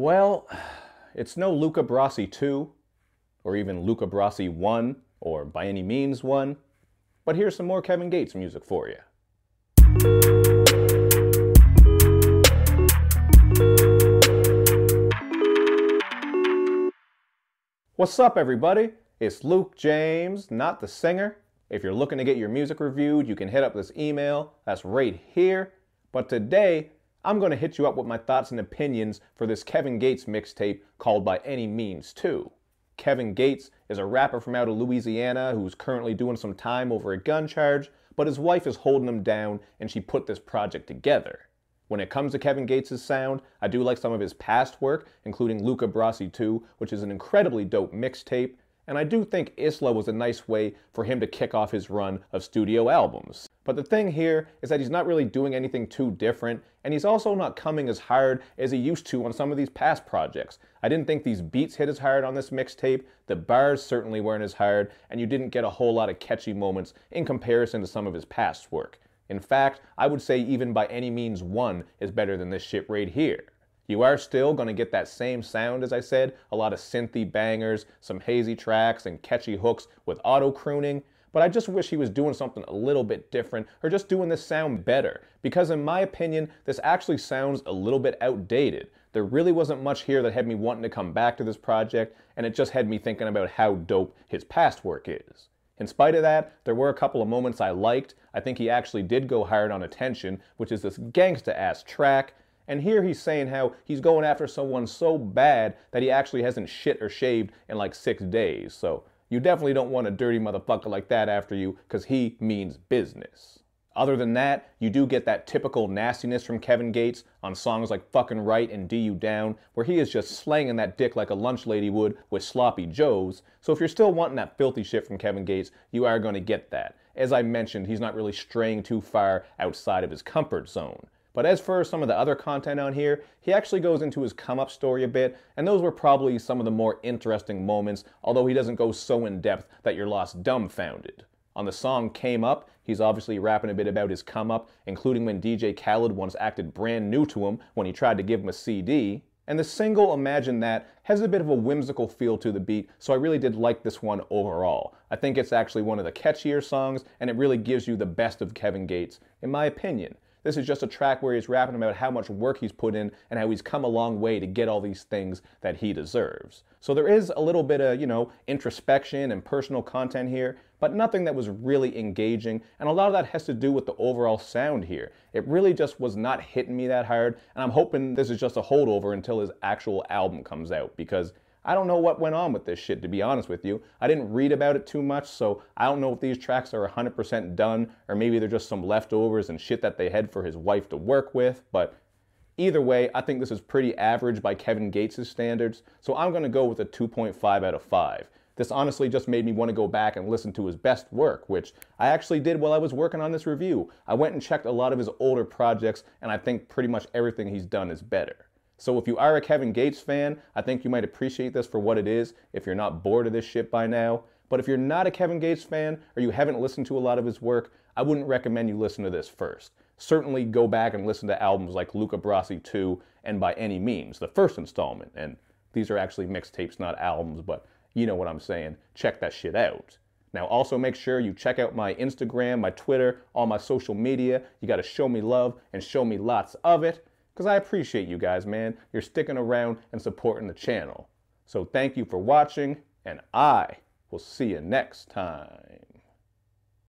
Well, it's no Luca Brasi 2, or even Luca Brasi 1, or By Any Means 1, but here's some more Kevin Gates music for you. What's up, everybody? It's Luke James, not the singer. If you're looking to get your music reviewed, you can hit up this email. That's right here. But today, I'm going to hit you up with my thoughts and opinions for this Kevin Gates mixtape called By Any Means 2. Kevin Gates is a rapper from out of Louisiana who's currently doing some time over a gun charge, but his wife is holding him down and she put this project together. When it comes to Kevin Gates' sound, I do like some of his past work, including Luca Brasi 2, which is an incredibly dope mixtape, and I do think Isla was a nice way for him to kick off his run of studio albums. But the thing here is that he's not really doing anything too different, and he's also not coming as hard as he used to on some of these past projects. I didn't think these beats hit as hard on this mixtape, the bars certainly weren't as hard, and you didn't get a whole lot of catchy moments in comparison to some of his past work. In fact, I would say even By Any Means 1 is better than this shit right here. You are still going to get that same sound, as I said, a lot of synthy bangers, some hazy tracks, and catchy hooks with auto-crooning, but I just wish he was doing something a little bit different, or just doing this sound better, because in my opinion, this actually sounds a little bit outdated. There really wasn't much here that had me wanting to come back to this project, and it just had me thinking about how dope his past work is. In spite of that, there were a couple of moments I liked. I think he actually did go hard on Attention, which is this gangsta-ass track. And here he's saying how he's going after someone so bad that he actually hasn't shit or shaved in like 6 days. So you definitely don't want a dirty motherfucker like that after you, because he means business. Other than that, you do get that typical nastiness from Kevin Gates on songs like Fucking Right and D You Down, where he is just slanging that dick like a lunch lady would with Sloppy Joes. So if you're still wanting that filthy shit from Kevin Gates, you are going to get that. As I mentioned, he's not really straying too far outside of his comfort zone. But as for some of the other content on here, he actually goes into his come-up story a bit, and those were probably some of the more interesting moments, although he doesn't go so in-depth that you're lost dumbfounded. On the song Came Up, he's obviously rapping a bit about his come-up, including when DJ Khaled once acted brand new to him when he tried to give him a CD. And the single, Imagine That, has a bit of a whimsical feel to the beat, so I really did like this one overall. I think it's actually one of the catchier songs, and it really gives you the best of Kevin Gates, in my opinion. This is just a track where he's rapping about how much work he's put in and how he's come a long way to get all these things that he deserves. So there is a little bit of, introspection and personal content here, but nothing that was really engaging, and a lot of that has to do with the overall sound here. It really just was not hitting me that hard, and I'm hoping this is just a holdover until his actual album comes out, because I don't know what went on with this shit, to be honest with you. I didn't read about it too much, so I don't know if these tracks are 100% done, or maybe they're just some leftovers and shit that they had for his wife to work with, but either way, I think this is pretty average by Kevin Gates' standards, so I'm going to go with a 2.5 out of 5. This honestly just made me want to go back and listen to his best work, which I actually did while I was working on this review. I went and checked a lot of his older projects, and I think pretty much everything he's done is better. So if you are a Kevin Gates fan, I think you might appreciate this for what it is if you're not bored of this shit by now. But if you're not a Kevin Gates fan, or you haven't listened to a lot of his work, I wouldn't recommend you listen to this first. Certainly go back and listen to albums like Luca Brasi 2 and By Any Means, the first installment. And these are actually mixtapes, not albums, but you know what I'm saying. Check that shit out. Now also make sure you check out my Instagram, my Twitter, all my social media. You gotta show me love and show me lots of it, because I appreciate you guys, man. You're sticking around and supporting the channel. So thank you for watching, and I will see you next time.